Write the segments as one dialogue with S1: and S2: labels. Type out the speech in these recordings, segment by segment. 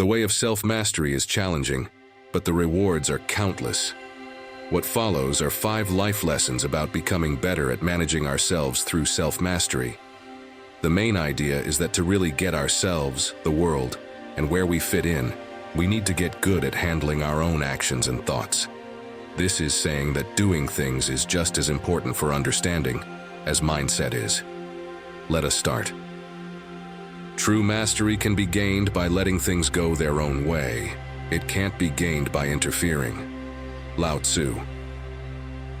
S1: The way of self-mastery is challenging, but the rewards are countless. What follows are 5 life lessons about becoming better at managing ourselves through self-mastery. The main idea is that to really get ourselves, the world, and where we fit in, we need to get good at handling our own actions and thoughts. This is saying that doing things is just as important for understanding as mindset is. Let us start. True mastery can be gained by letting things go their own way. It can't be gained by interfering. Lao Tzu.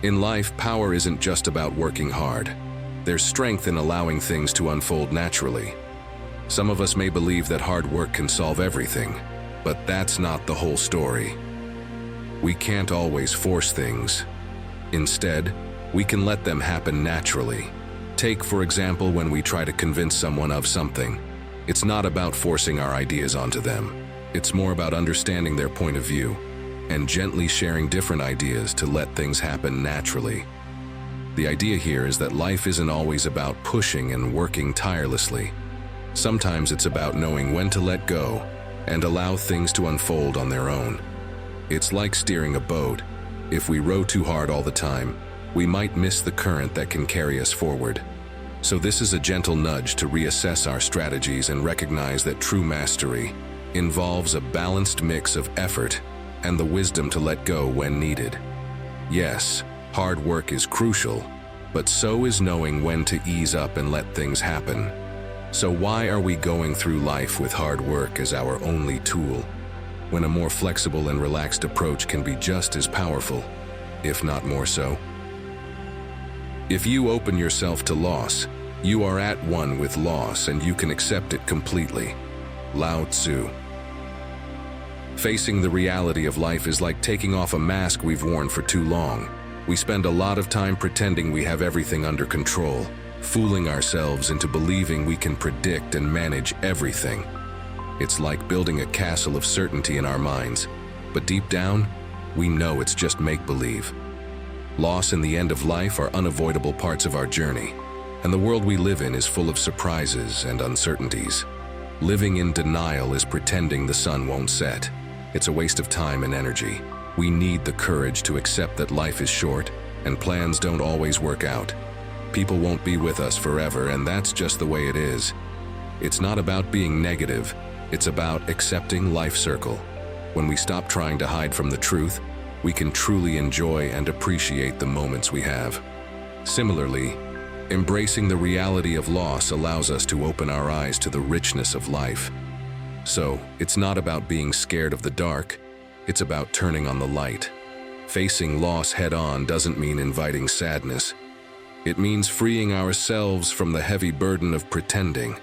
S1: In life, power isn't just about working hard. There's strength in allowing things to unfold naturally. Some of us may believe that hard work can solve everything, but that's not the whole story. We can't always force things. Instead, we can let them happen naturally. Take, for example, when we try to convince someone of something. It's not about forcing our ideas onto them. It's more about understanding their point of view and gently sharing different ideas to let things happen naturally. The idea here is that life isn't always about pushing and working tirelessly. Sometimes it's about knowing when to let go and allow things to unfold on their own. It's like steering a boat. If we row too hard all the time, we might miss the current that can carry us forward. So this is a gentle nudge to reassess our strategies and recognize that true mastery involves a balanced mix of effort and the wisdom to let go when needed. Yes, hard work is crucial, but so is knowing when to ease up and let things happen. So why are we going through life with hard work as our only tool, when a more flexible and relaxed approach can be just as powerful, if not more so? If you open yourself to loss, you are at one with loss and you can accept it completely. Lao Tzu. Facing the reality of life is like taking off a mask we've worn for too long. We spend a lot of time pretending we have everything under control, fooling ourselves into believing we can predict and manage everything. It's like building a castle of certainty in our minds, but deep down, we know it's just make-believe. Loss and the end of life are unavoidable parts of our journey, and the world we live in is full of surprises and uncertainties. Living in denial is pretending the sun won't set. It's a waste of time and energy. We need the courage to accept that life is short and plans don't always work out. People won't be with us forever, and that's just the way it is. It's not about being negative, it's about accepting life's circle. When we stop trying to hide from the truth, we can truly enjoy and appreciate the moments we have. Similarly, embracing the reality of loss allows us to open our eyes to the richness of life. So, it's not about being scared of the dark, it's about turning on the light. Facing loss head-on doesn't mean inviting sadness. It means freeing ourselves from the heavy burden of pretending.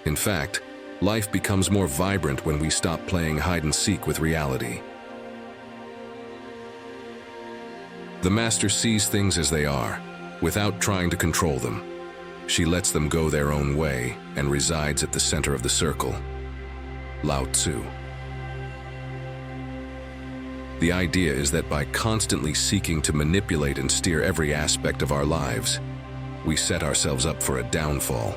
S1: In fact, life becomes more vibrant when we stop playing hide-and-seek with reality. The master sees things as they are, without trying to control them. She lets them go their own way and resides at the center of the circle. Lao Tzu. The idea is that by constantly seeking to manipulate and steer every aspect of our lives, we set ourselves up for a downfall.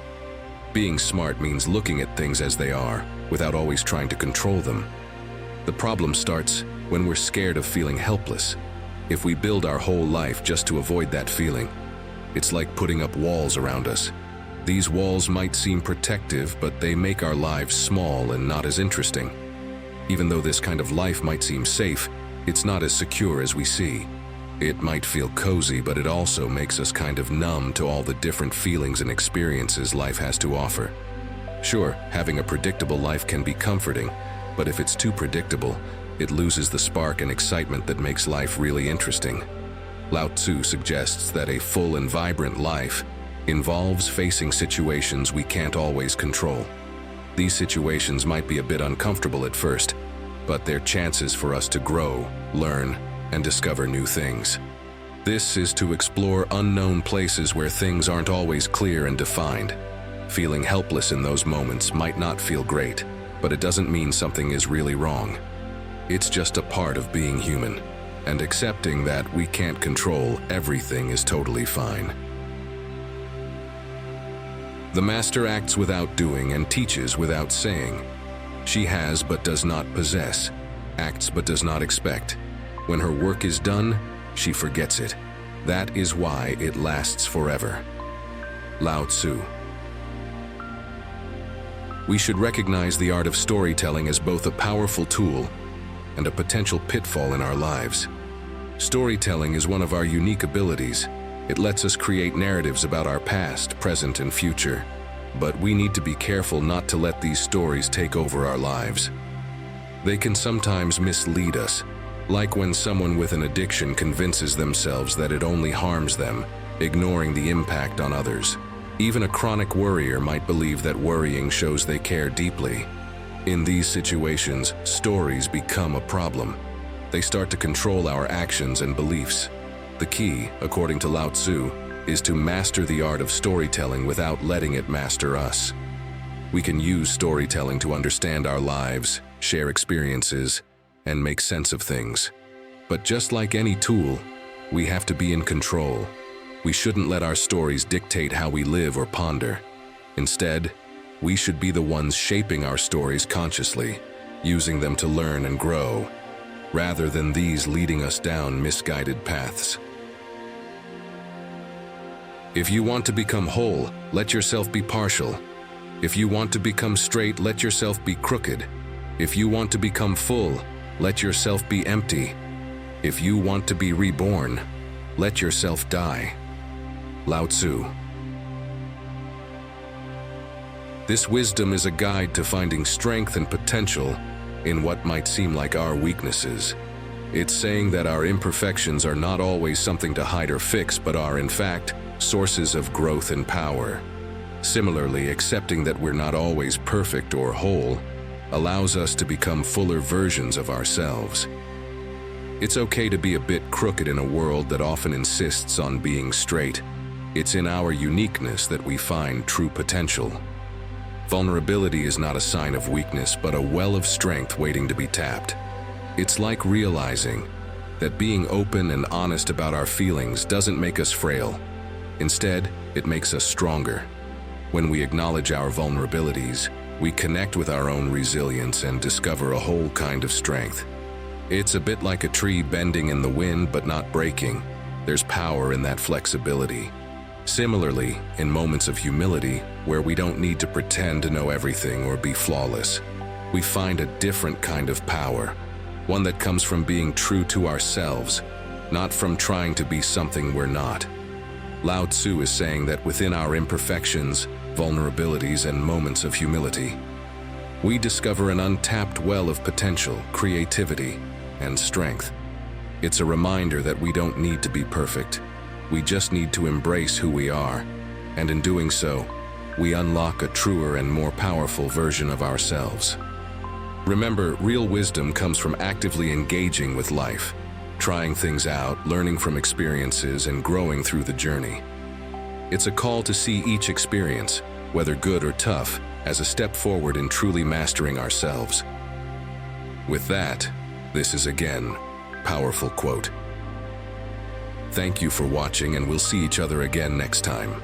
S1: Being smart means looking at things as they are, without always trying to control them. The problem starts when we're scared of feeling helpless. If we build our whole life just to avoid that feeling, it's like putting up walls around us. These walls might seem protective, but they make our lives small and not as interesting. Even though this kind of life might seem safe, it's not as secure as we see. It might feel cozy, but it also makes us kind of numb to all the different feelings and experiences life has to offer. Sure, having a predictable life can be comforting, but if it's too predictable, it loses the spark and excitement that makes life really interesting. Lao Tzu suggests that a full and vibrant life involves facing situations we can't always control. These situations might be a bit uncomfortable at first, but they're chances for us to grow, learn, and discover new things. This is to explore unknown places where things aren't always clear and defined. Feeling helpless in those moments might not feel great, but it doesn't mean something is really wrong. It's just a part of being human, and accepting that we can't control everything is totally fine. The master acts without doing and teaches without saying. She has but does not possess, acts but does not expect. When her work is done, she forgets it. That is why it lasts forever. Lao Tzu. We should recognize the art of storytelling as both a powerful tool and a potential pitfall in our lives. Storytelling is one of our unique abilities. It lets us create narratives about our past, present, and future. But we need to be careful not to let these stories take over our lives. They can sometimes mislead us, like when someone with an addiction convinces themselves that it only harms them, ignoring the impact on others. Even a chronic worrier might believe that worrying shows they care deeply. In these situations, stories become a problem. They start to control our actions and beliefs. The key, according to Lao Tzu, is to master the art of storytelling without letting it master us. We can use storytelling to understand our lives, share experiences, and make sense of things. But just like any tool, we have to be in control. We shouldn't let our stories dictate how we live or ponder. Instead, we should be the ones shaping our stories consciously, using them to learn and grow, rather than these leading us down misguided paths. If you want to become whole, let yourself be partial. If you want to become straight, let yourself be crooked. If you want to become full, let yourself be empty. If you want to be reborn, let yourself die. Lao Tzu. This wisdom is a guide to finding strength and potential in what might seem like our weaknesses. It's saying that our imperfections are not always something to hide or fix, but are, in fact, sources of growth and power. Similarly, accepting that we're not always perfect or whole allows us to become fuller versions of ourselves. It's okay to be a bit crooked in a world that often insists on being straight. It's in our uniqueness that we find true potential. Vulnerability is not a sign of weakness, but a well of strength waiting to be tapped. It's like realizing that being open and honest about our feelings doesn't make us frail. Instead, it makes us stronger. When we acknowledge our vulnerabilities, we connect with our own resilience and discover a whole kind of strength. It's a bit like a tree bending in the wind but not breaking. There's power in that flexibility. Similarly, in moments of humility, where we don't need to pretend to know everything or be flawless, we find a different kind of power, one that comes from being true to ourselves, not from trying to be something we're not. Lao Tzu is saying that within our imperfections, vulnerabilities, and moments of humility, we discover an untapped well of potential, creativity, and strength. It's a reminder that we don't need to be perfect. We just need to embrace who we are, and in doing so, we unlock a truer and more powerful version of ourselves. Remember, real wisdom comes from actively engaging with life, trying things out, learning from experiences, and growing through the journey. It's a call to see each experience, whether good or tough, as a step forward in truly mastering ourselves. With that, this is again, powerful quote. Thank you for watching, and we'll see each other again next time.